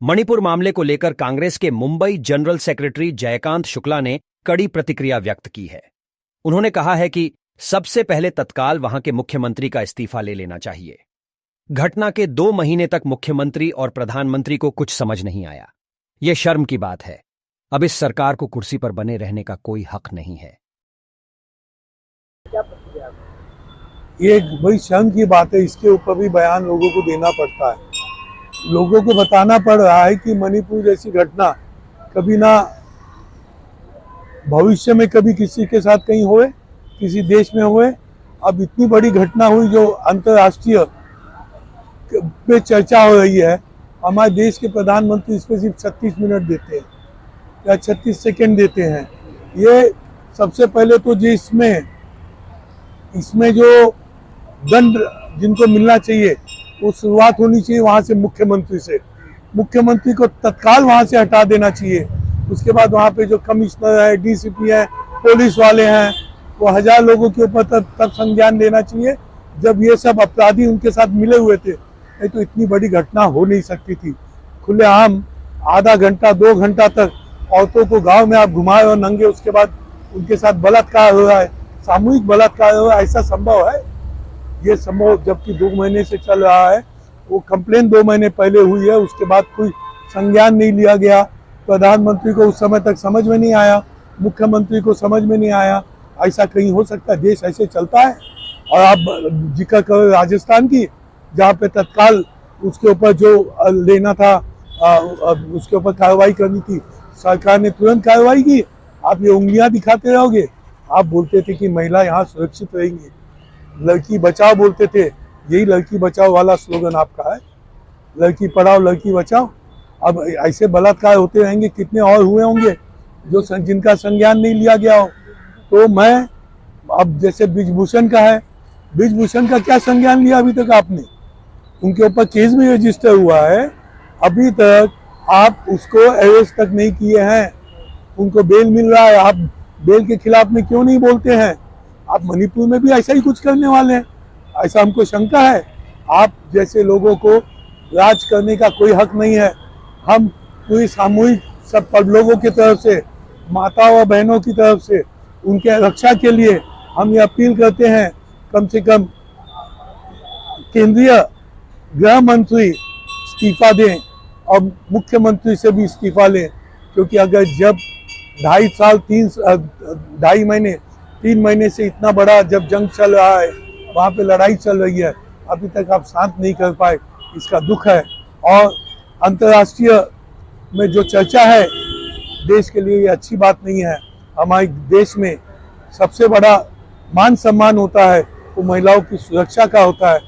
मणिपुर मामले को लेकर कांग्रेस के मुंबई जनरल सेक्रेटरी जयकांत शुक्ला ने कड़ी प्रतिक्रिया व्यक्त की है। उन्होंने कहा है कि सबसे पहले तत्काल वहां के मुख्यमंत्री का इस्तीफा ले लेना चाहिए। घटना के 2 महीने तक मुख्यमंत्री और प्रधानमंत्री को कुछ समझ नहीं आया। यह शर्म की बात है। अब इस सरकार को कुर्सी पर बने रहने का कोई हक नहीं है। ये बड़ी शर्म की बात है। इसके ऊपर भी बयान लोगों को देना पड़ता है। लोगों को बताना पड़ रहा है कि मणिपुर जैसी घटना कभी ना भविष्य में कभी किसी के साथ कहीं होए, किसी देश में होए। अब इतनी बड़ी घटना हुई जो अंतर्राष्ट्रीय पे चर्चा हो रही है। हमारे देश के प्रधानमंत्री इस पर सिर्फ 36 मिनट देते हैं या 36 सेकेंड देते हैं। ये सबसे पहले तो जो इसमें जो दंड जिनको मिलना चाहिए वो शुरुआत होनी चाहिए वहाँ से, मुख्यमंत्री से। मुख्यमंत्री को तत्काल वहाँ से हटा देना चाहिए। उसके बाद वहाँ पे जो कमिश्नर है, डीसीपी है, पुलिस वाले हैं, वो 1000 लोगों के ऊपर तब संज्ञान लेना चाहिए जब ये सब अपराधी उनके साथ मिले हुए थे। नहीं तो इतनी बड़ी घटना हो नहीं सकती थी। खुलेआम आधा घंटा 2 घंटा तक औरतों को गांव में आप घुमाए और नंगे, उसके बाद उनके साथ बलात्कार हो रहा है, सामूहिक बलात्कार हो रहा है। ऐसा संभव है? ये संभव जबकि 2 महीने से चल रहा है। वो कंप्लेन 2 महीने पहले हुई है, उसके बाद कोई संज्ञान नहीं लिया गया। प्रधानमंत्री को उस समय तक समझ में नहीं आया, मुख्यमंत्री को समझ में नहीं आया। ऐसा कहीं हो सकता है? देश ऐसे चलता है? और आप जिक्र करो राजस्थान की, जहाँ पे तत्काल उसके ऊपर जो लेना था, उसके ऊपर कार्रवाई करनी थी, सरकार ने तुरंत कार्रवाई की। आप ये उंगलियां दिखाते रहोगे। आप बोलते थे कि महिला यहाँ सुरक्षित रहेंगी, लड़की बचाओ बोलते थे। यही लड़की बचाओ वाला स्लोगन आपका है, लड़की पढ़ाओ लड़की बचाओ। अब ऐसे बलात्कार होते रहेंगे, कितने और हुए होंगे जो जिनका संज्ञान नहीं लिया गया हो। तो मैं अब जैसे ब्रिजभूषण का है, ब्रिजभूषण का क्या संज्ञान लिया अभी तक आपने? उनके ऊपर केस भी रजिस्टर हुआ है, अभी तक आप उसको अरेस्ट तक नहीं किए हैं। उनको बेल मिल रहा है, आप बेल के खिलाफ में क्यों नहीं बोलते हैं? आप मणिपुर में भी ऐसा ही कुछ करने वाले हैं, ऐसा हमको शंका है। आप जैसे लोगों को राज करने का कोई हक नहीं है। हम पूरी सामूहिक सब लोगों की तरफ से, माताओं और बहनों की तरफ से उनके रक्षा के लिए हम ये अपील करते हैं, कम से कम केंद्रीय गृह मंत्री इस्तीफा दें और मुख्यमंत्री से भी इस्तीफा लें। क्योंकि अगर जब 3 महीने से इतना बड़ा जब जंग चल रहा है, वहाँ पे लड़ाई चल रही है, अभी तक आप शांत नहीं कर पाए, इसका दुख है। और अंतर्राष्ट्रीय में जो चर्चा है देश के लिए ये अच्छी बात नहीं है। हमारे देश में सबसे बड़ा मान सम्मान होता है वो महिलाओं की सुरक्षा का होता है,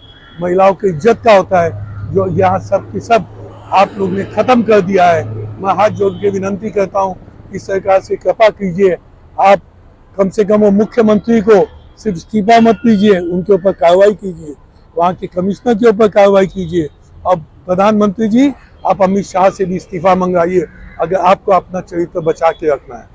महिलाओं की इज्जत का होता है, जो यहाँ सब की सब आप लोग ने खत्म कर दिया है। मैं हाथ जोड़ के विनंती करता हूँ कि सरकार से कृपा कीजिए, आप कम से कम वो मुख्यमंत्री को सिर्फ इस्तीफा मत दीजिए, उनके ऊपर कार्रवाई कीजिए, वहाँ के कमिश्नर के ऊपर कार्रवाई कीजिए। अब प्रधानमंत्री जी, आप अमित शाह से भी इस्तीफा मंगाइए अगर आपको अपना चरित्र बचा के रखना है।